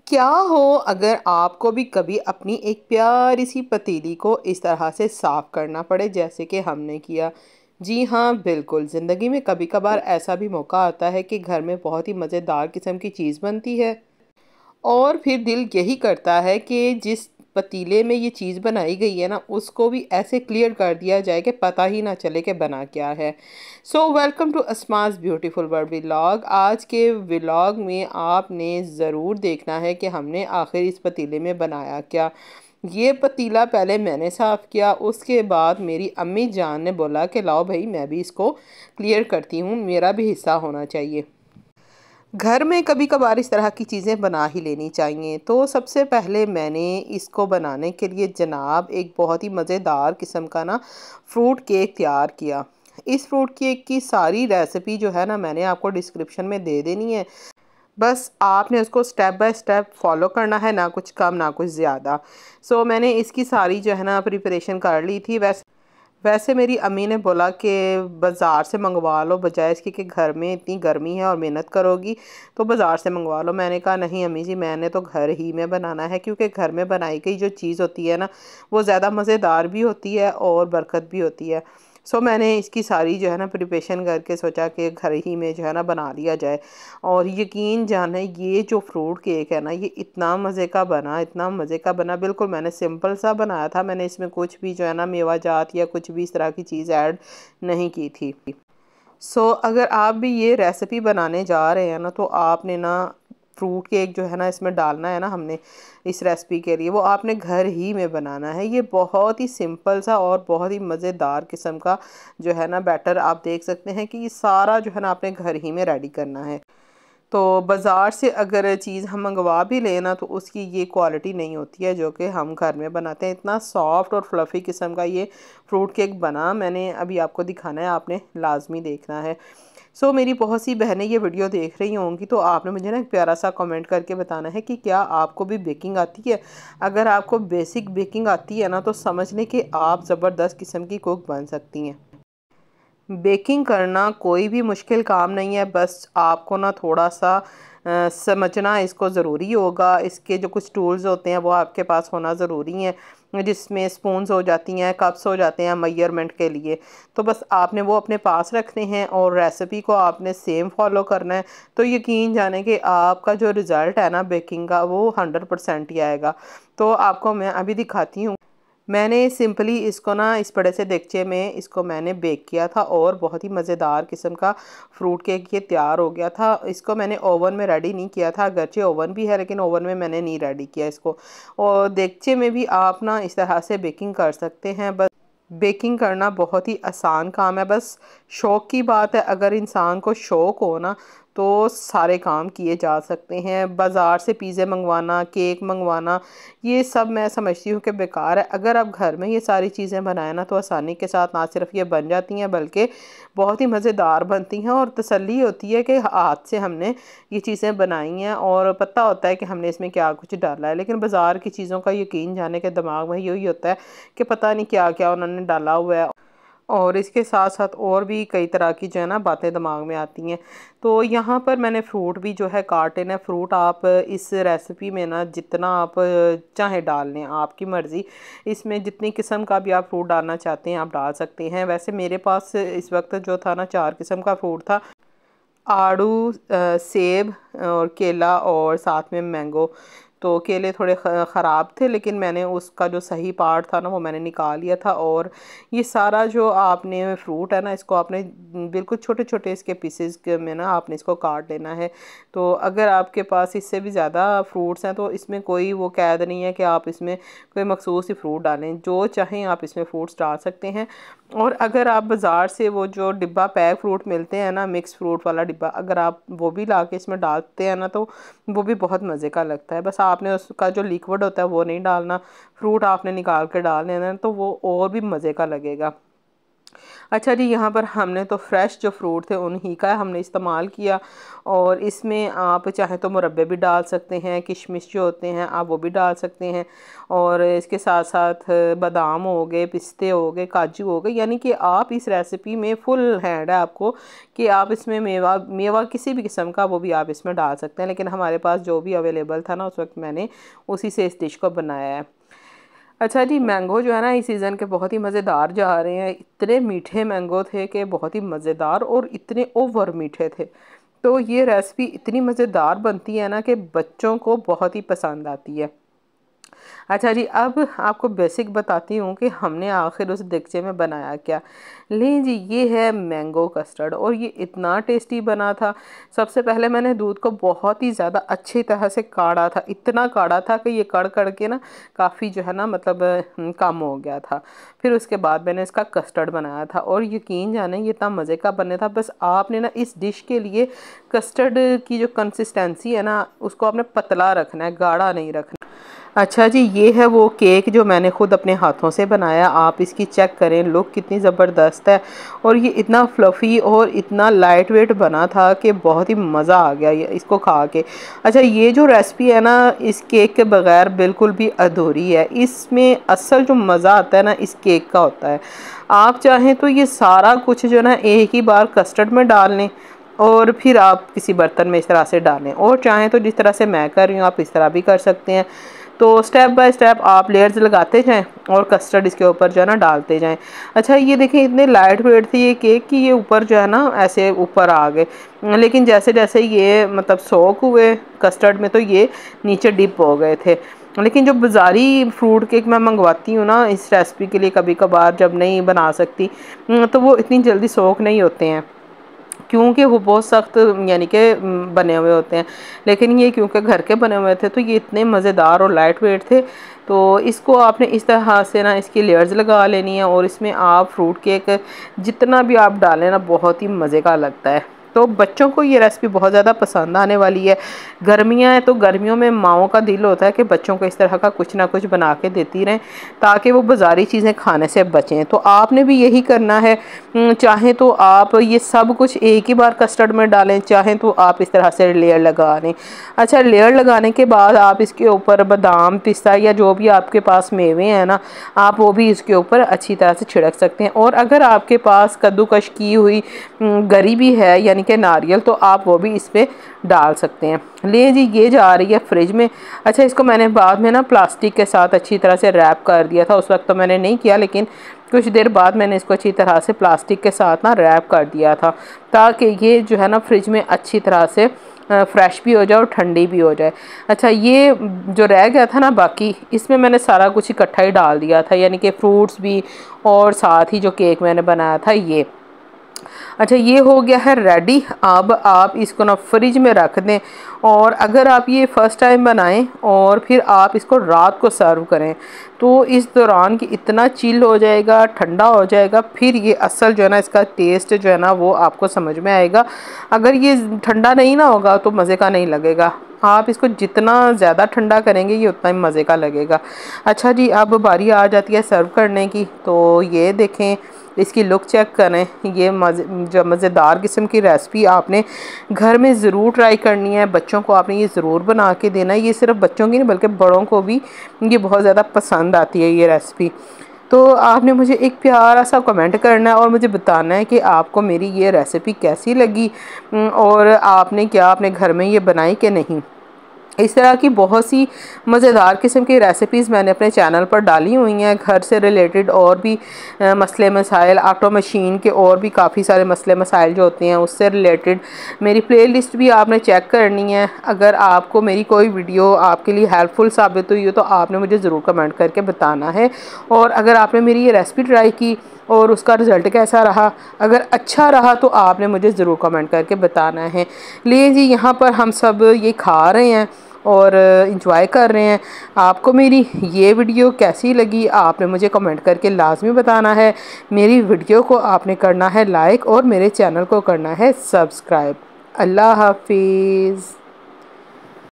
क्या हो अगर आपको भी कभी अपनी एक प्यारी सी पतीली को इस तरह से साफ करना पड़े जैसे कि हमने किया। जी हाँ, बिल्कुल। ज़िंदगी में कभी कभार ऐसा भी मौका आता है कि घर में बहुत ही मज़ेदार किस्म की चीज़ बनती है और फिर दिल यही करता है कि जिस पतीले में ये चीज़ बनाई गई है ना, उसको भी ऐसे क्लियर कर दिया जाए कि पता ही ना चले कि बना क्या है। So welcome to Asma's beautiful world vlog. आज के व्लॉग में आपने ज़रूर देखना है कि हमने आखिर इस पतीले में बनाया क्या। ये पतीला पहले मैंने साफ़ किया, उसके बाद मेरी अम्मी जान ने बोला कि लाओ भाई मैं भी इसको क्लियर करती हूँ, मेरा भी हिस्सा होना चाहिए। घर में कभी कभार इस तरह की चीज़ें बना ही लेनी चाहिए। तो सबसे पहले मैंने इसको बनाने के लिए जनाब एक बहुत ही मज़ेदार किस्म का ना फ्रूट केक तैयार किया। इस फ्रूट केक की सारी रेसिपी जो है ना, मैंने आपको डिस्क्रिप्शन में दे देनी है। बस आपने उसको स्टेप बाय स्टेप फॉलो करना है, ना कुछ कम ना कुछ ज़्यादा। सो मैंने इसकी सारी जो है ना प्रिपरेशन कर ली थी। वैसे मेरी अम्मी ने बोला कि बाज़ार से मंगवा लो, बजाय इसके कि घर में इतनी गर्मी है और मेहनत करोगी तो बाज़ार से मंगवा लो। मैंने कहा नहीं अम्मी जी, मैंने तो घर ही में बनाना है, क्योंकि घर में बनाई गई जो चीज़ होती है ना, वो ज़्यादा मज़ेदार भी होती है और बरकत भी होती है। सो मैंने इसकी सारी जो है ना प्रिपरेशन करके सोचा कि घर ही में जो है ना बना लिया जाए। और यकीन जाने ये जो फ्रूट केक है ना, ये इतना मज़े का बना, इतना मज़े का बना। बिल्कुल मैंने सिंपल सा बनाया था, मैंने इसमें कुछ भी जो है ना मेवा जात या कुछ भी इस तरह की चीज़ ऐड नहीं की थी। अगर आप भी ये रेसिपी बनाने जा रहे हैं ना, तो आपने ना फ्रूट केक जो है ना इसमें डालना है ना, हमने इस रेसिपी के लिए वो आपने घर ही में बनाना है। ये बहुत ही सिंपल सा और बहुत ही मज़ेदार किस्म का जो है ना बैटर, आप देख सकते हैं कि ये सारा जो है ना आपने घर ही में रेडी करना है। तो बाज़ार से अगर चीज़ हम मंगवा भी लें ना, तो उसकी ये क्वालिटी नहीं होती है जो कि हम घर में बनाते हैं। इतना सॉफ्ट और फ्लफ़ी किस्म का ये फ्रूट केक बना, मैंने अभी आपको दिखाना है, आपने लाजमी देखना है। मेरी बहुत सी बहनें ये वीडियो देख रही होंगी, तो आपने मुझे ना एक प्यारा सा कमेंट करके बताना है कि क्या आपको भी बेकिंग आती है। अगर आपको बेसिक बेकिंग आती है ना, तो समझ लें कि आप ज़बरदस्त किस्म की कुक बन सकती हैं। बेकिंग करना कोई भी मुश्किल काम नहीं है, बस आपको ना थोड़ा सा समझना इसको ज़रूरी होगा। इसके जो कुछ टूल्स होते हैं वो आपके पास होना ज़रूरी है, जिसमें स्पून्स हो जाती हैं, कप्स हो जाते हैं मेजरमेंट के लिए। तो बस आपने वो अपने पास रखने हैं और रेसिपी को आपने सेम फॉलो करना है। तो यकीन जाने कि आपका जो रिज़ल्ट है ना बेकिंग का, वो 100% ही आएगा। तो आपको मैं अभी दिखाती हूँ। मैंने सिंपली इसको ना इस बड़े से देगचे में इसको मैंने बेक किया था और बहुत ही मज़ेदार किस्म का फ्रूट केक ये तैयार हो गया था। इसको मैंने ओवन में रेडी नहीं किया था, अगरचे ओवन भी है लेकिन ओवन में मैंने नहीं रेडी किया इसको। और देगचे में भी आप ना इस तरह से बेकिंग कर सकते हैं। बस बेकिंग करना बहुत ही आसान काम है, बस शौक़ की बात है। अगर इंसान को शौक़ हो ना, तो सारे काम किए जा सकते हैं। बाज़ार से पिज़्ज़े मंगवाना, केक मंगवाना, ये सब मैं समझती हूँ कि बेकार है। अगर आप घर में ये सारी चीज़ें बनाएं ना, तो आसानी के साथ ना सिर्फ ये बन जाती हैं बल्कि बहुत ही मज़ेदार बनती हैं और तसल्ली होती है कि हाथ से हमने ये चीज़ें बनाई हैं और पता होता है कि हमने इसमें क्या कुछ डाला है। लेकिन बाज़ार की चीज़ों का यकीन जाने के दिमाग में यही होता है कि पता नहीं क्या क्या उन्होंने डाला हुआ है, और इसके साथ साथ और भी कई तरह की जो है ना बातें दिमाग में आती हैं। तो यहाँ पर मैंने फ्रूट भी जो है काटे हैं। फ्रूट आप इस रेसिपी में ना जितना आप चाहे डाल लें, आपकी मर्ज़ी। इसमें जितनी किस्म का भी आप फ्रूट डालना चाहते हैं आप डाल सकते हैं। वैसे मेरे पास इस वक्त जो था ना 4 किस्म का फ्रूट था, आड़ू, सेब और केला और साथ में मैंगो। तो केले थोड़े ख़राब थे, लेकिन मैंने उसका जो सही पार्ट था ना वो मैंने निकाल लिया था। और ये सारा जो आपने फ्रूट है ना, इसको आपने बिल्कुल छोटे छोटे इसके पीसेस में ना आपने इसको काट लेना है। तो अगर आपके पास इससे भी ज़्यादा फ्रूट्स हैं तो इसमें कोई वो कैद नहीं है कि आप इसमें कोई मखसूस ही फ्रूट डालें, जो चाहें आप इसमें फ्रूट्स डाल सकते हैं। और अगर आप बाज़ार से वो जो डिब्बा पैक फ्रूट मिलते हैं ना, मिक्स फ्रूट वाला डिब्बा, अगर आप वो भी ला के इसमें डालते हैं ना, तो वो भी बहुत मज़े का लगता है। बस आपने उसका जो लिक्विड होता है वो नहीं डालना, फ्रूट आपने निकाल के डाल लेना, तो वो और भी मज़े का लगेगा। अच्छा जी, यहाँ पर हमने तो फ्रेश जो फ्रूट थे उन्हीं का हमने इस्तेमाल किया। और इसमें आप चाहें तो मुरब्बे भी डाल सकते हैं, किशमिश जो होते हैं आप वो भी डाल सकते हैं। और इसके साथ साथ बादाम हो गए, पिस्ते हो गए, काजू हो गए, यानी कि आप इस रेसिपी में फुल हैंड है आपको कि आप इसमें मेवा मेवा किसी भी किस्म का वो भी आप इसमें डाल सकते हैं। लेकिन हमारे पास जो भी अवेलेबल था ना उस वक्त मैंने उसी से इस डिश को बनाया है। अच्छा जी, मैंगो जो है ना इस सीज़न के बहुत ही मज़ेदार जा रहे हैं। इतने मीठे मैंगो थे कि बहुत ही मज़ेदार और इतने ओवर मीठे थे। तो ये रेसिपी इतनी मज़ेदार बनती है ना कि बच्चों को बहुत ही पसंद आती है। अच्छा जी, अब आपको बेसिक बताती हूँ कि हमने आखिर उस देगचे में बनाया क्या। लें जी, ये है मैंगो कस्टर्ड और ये इतना टेस्टी बना था। सबसे पहले मैंने दूध को बहुत ही ज़्यादा अच्छी तरह से काढ़ा था, इतना काढ़ा था कि ये कड़ कड़ के ना काफ़ी जो है ना मतलब कम हो गया था। फिर उसके बाद मैंने इसका कस्टर्ड बनाया था और यकीन जाने ये इतना मज़े का बने था। बस आपने ना इस डिश के लिए कस्टर्ड की जो कंसिस्टेंसी है ना उसको आपने पतला रखना है, गाढ़ा नहीं रखना। अच्छा जी, ये है वो केक जो मैंने ख़ुद अपने हाथों से बनाया। आप इसकी चेक करें, लुक कितनी ज़बरदस्त है और ये इतना फ्लफ़ी और इतना लाइट वेट बना था कि बहुत ही मज़ा आ गया ये इसको खा के। अच्छा, ये जो रेसिपी है ना इस केक के बगैर बिल्कुल भी अधूरी है। इसमें असल जो मज़ा आता है ना इस केक का होता है। आप चाहें तो ये सारा कुछ जो ना एक ही बार कस्टर्ड में डाल लें और फिर आप किसी बर्तन में इस तरह से डालें, और चाहें तो जिस तरह से मैं कर रही हूँ आप इस तरह भी कर सकते हैं। तो स्टेप बाय स्टेप आप लेयर्स लगाते जाएं और कस्टर्ड इसके ऊपर जो है ना डालते जाएं। अच्छा, ये देखें इतने लाइट वेट थे ये केक कि ये ऊपर जो है ना ऐसे ऊपर आ गए, लेकिन जैसे जैसे ये मतलब सोक हुए कस्टर्ड में तो ये नीचे डिप हो गए थे। लेकिन जो बाज़ारी फ्रूट केक मैं मंगवाती हूँ ना इस रेसिपी के लिए कभी कभार जब नहीं बना सकती, तो वो इतनी जल्दी सोक नहीं होते हैं क्योंकि वो बहुत सख्त यानी कि बने हुए होते हैं। लेकिन ये क्योंकि घर के बने हुए थे तो ये इतने मज़ेदार और लाइट वेट थे। तो इसको आपने इस तरह से ना इसकी लेयर्स लगा लेनी है और इसमें आप फ्रूट केक जितना भी आप डालें ना बहुत ही मज़े का लगता है। तो बच्चों को ये रेसिपी बहुत ज़्यादा पसंद आने वाली है। गर्मियाँ हैं तो गर्मियों में माओं का दिल होता है कि बच्चों को इस तरह का कुछ ना कुछ बना के देती रहें ताकि वो बाज़ारी चीज़ें खाने से बचें। तो आपने भी यही करना है। चाहें तो आप ये सब कुछ एक ही बार कस्टर्ड में डालें, चाहें तो आप इस तरह से लेयर लगा लें। अच्छा, लेयर लगाने के बाद आप इसके ऊपर बादाम, पिस्ता या जो भी आपके पास मेवे हैं ना आप वो भी इसके ऊपर अच्छी तरह से छिड़क सकते हैं। और अगर आपके पास कद्दूकश की हुई गरी भी है यानी कि नारियल, तो आप वो भी इस पर डाल सकते हैं। ले जी, ये जा रही है फ्रिज में। अच्छा, इसको मैंने बाद में ना प्लास्टिक के साथ अच्छी तरह से रैप कर दिया था। उस वक्त तो मैंने नहीं किया, लेकिन कुछ देर बाद मैंने इसको अच्छी तरह से प्लास्टिक के साथ ना रैप कर दिया था ताकि ये जो है ना फ्रिज में अच्छी तरह से फ्रेश भी हो जाए और ठंडी भी हो जाए। अच्छा, ये जो रह गया था ना बाकी, इसमें मैंने सारा कुछ इकट्ठा ही डाल दिया था, यानी कि फ्रूट्स भी और साथ ही जो केक मैंने बनाया था ये। अच्छा, ये हो गया है रेडी। अब आप इसको ना फ्रिज में रख दें और अगर आप ये फ़र्स्ट टाइम बनाएं और फिर आप इसको रात को सर्व करें तो इस दौरान कि इतना चिल हो जाएगा, ठंडा हो जाएगा, फिर ये असल जो है ना इसका टेस्ट जो है ना वो आपको समझ में आएगा। अगर ये ठंडा नहीं ना होगा तो मज़े का नहीं लगेगा। आप इसको जितना ज़्यादा ठंडा करेंगे ये उतना ही मज़े का लगेगा। अच्छा जी, अब बारी आ जाती है सर्व करने की। तो ये देखें, इसकी लुक चेक करें। ये जो मज़ेदार किस्म की रेसिपी आपने घर में ज़रूर ट्राई करनी है। बच्चों को आपने ये ज़रूर बना के देना है। ये सिर्फ बच्चों की नहीं बल्कि बड़ों को भी ये बहुत ज़्यादा पसंद आती है ये रेसिपी। तो आपने मुझे एक प्यारा सा कमेंट करना है और मुझे बताना है कि आपको मेरी ये रेसिपी कैसी लगी और आपने क्या अपने घर में ये बनाई कि नहीं। इस तरह की बहुत सी मज़ेदार किस्म की रेसिपीज़ मैंने अपने चैनल पर डाली हुई हैं। घर से रिलेटेड और भी मसले मसाइल, ऑटो मशीन के और भी काफ़ी सारे मसले मसाइल जो होते हैं उससे रिलेटेड मेरी प्लेलिस्ट भी आपने चेक करनी है। अगर आपको मेरी कोई वीडियो आपके लिए हेल्पफुल साबित हुई हो तो आपने मुझे ज़रूर कमेंट करके बताना है। और अगर आपने मेरी ये रेसिपी ट्राई की और उसका रिज़ल्ट कैसा रहा, अगर अच्छा रहा तो आपने मुझे ज़रूर कमेंट करके बताना है। लिए जी, यहाँ पर हम सब ये खा रहे हैं और इंजॉय कर रहे हैं। आपको मेरी ये वीडियो कैसी लगी आपने मुझे कमेंट करके लाजमी बताना है। मेरी वीडियो को आपने करना है लाइक और मेरे चैनल को करना है सब्सक्राइब। अल्लाह हाफिज़।